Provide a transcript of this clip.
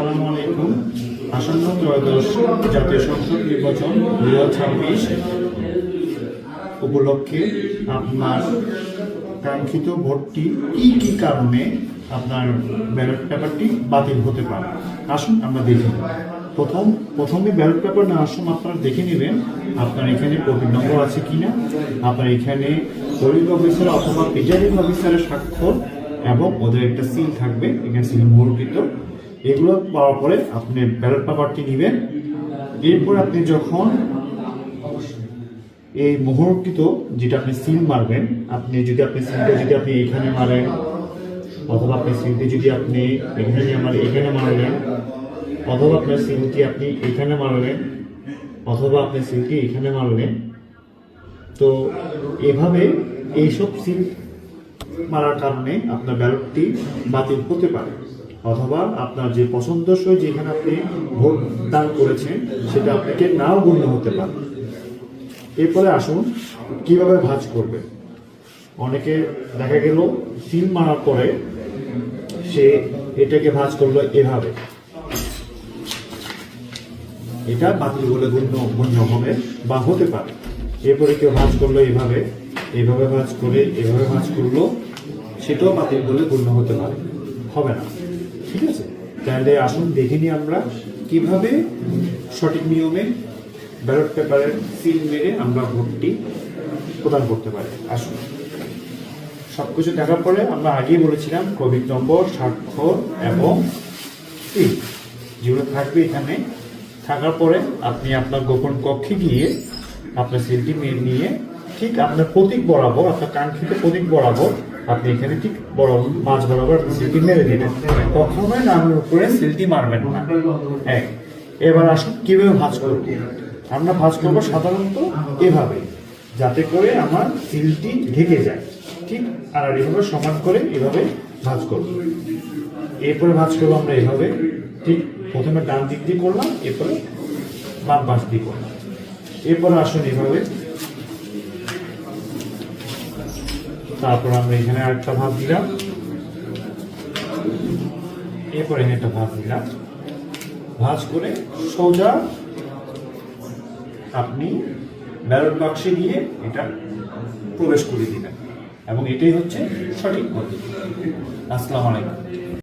আসসালামু আলাইকুম। আসন্ন ত্রয়োদশ জাতীয় সংসদ নির্বাচন 2026 উপলক্ষে আপনার কাঙ্ক্ষিত ভোটটি কি কারণে আপনার ব্যালট পেপারটি বাতিল হতে পারে, আসুন আমরা দেখি। প্রথমে ব্যালট পেপার নেওয়ার সময় আপনারা দেখে নেবেন আপনার এখানে কোভিড নম্বর আছে কিনা, আপনার এখানে পোলিং অফিসার অথবা প্রিজাইডিং অফিসারের স্বাক্ষর এবং ওদের একটা সিল থাকবে, এখানে সিল মুদ্রিত। এগুলো পাওয়ার পরে আপনি ব্যালট পেপারটি নেবেন। এরপর আপনি যখন এই মুহূর্তিত যেটা আপনি সিল মারবেন, সিলটা যদি আপনি এখানে মারেন অথবা আপনি সিলটি যদি আপনি এখানে মারলেন অথবা আপনার সিলটি আপনি এখানে মারলেন অথবা আপনি সিলটি এখানে মারলেন, তো এভাবে এইসব সিল মারার কারণে আপনার ব্যালটটি বাতিল হতে পারে, অথবা আপনার যে পছন্দসই যেখানে আপনি ভোট দান করেছেন সেটা আপনাকে নাও গণ্য হতে পারে। এরপরে আসুন কিভাবে ভাঁজ করবে। অনেকে দেখা গেল সিল মারার পরে সে এটাকে ভাঁজ করলো এভাবে, এটা বাতিল বলে গণ্য হবে বা হতে পারে। এরপরে কেউ ভাঁজ করলো এভাবে ভাঁজ করে এভাবে ভাঁজ করলো, সেটাও বাতিল বলে গণ্য হতে পারে, হবে না। ঠিক আছে, তাহলে আসুন দেখে নিই আমরা কিভাবে সঠিক নিয়মে ব্যালট পেপারের সিল মেরে আমরা ভোটটি প্রদান করতে পারি। আসুন, সবকিছু দেখার পরে আমরা আগেই বলেছিলাম কোভিড নম্বর, স্বাক্ষর এবং সিল যেগুলো থাকবে এখানে থাকার পরে আপনি আপনার গোপন কক্ষে গিয়ে আপনার সিলটি নিয়ে ঠিক আপনার প্রতীক বরাবর, আপনার কাঙ্ক্ষিত প্রতীক বরাবর আপনি এখানে ঠিক মাঝ বরাবর সিলটি মেরে দিবেন। কখনোই নামের উপরে সিলটি মারবেন না। এবার আসুন কিভাবে ভাঁজ করব। আমরা ভাঁজ করবো সাধারণত এভাবে, যাতে করে আমার সিলটি ঢেকে যায়। ঠিক আর এভাবে সমান করে এভাবে ভাঁজ করব। এরপরে ভাঁজ করবো আমরা এভাবে, ঠিক প্রথমে ডান দিক দিয়ে করলাম, এরপরে বাম পাশ দিয়ে করলাম। এরপরে আসুন এভাবে, তারপর আমরা এখানে আরেকটা ভাঁজ দিলাম, এরপরে এখানে একটা ভাঁজ দিলাম। ভাঁজ করে সোজা আপনি ব্যালট বাক্সে নিয়ে এটা প্রবেশ করে দিবেন এবং এটাই হচ্ছে সঠিক পদ্ধতি। আসসালামু আলাইকুম।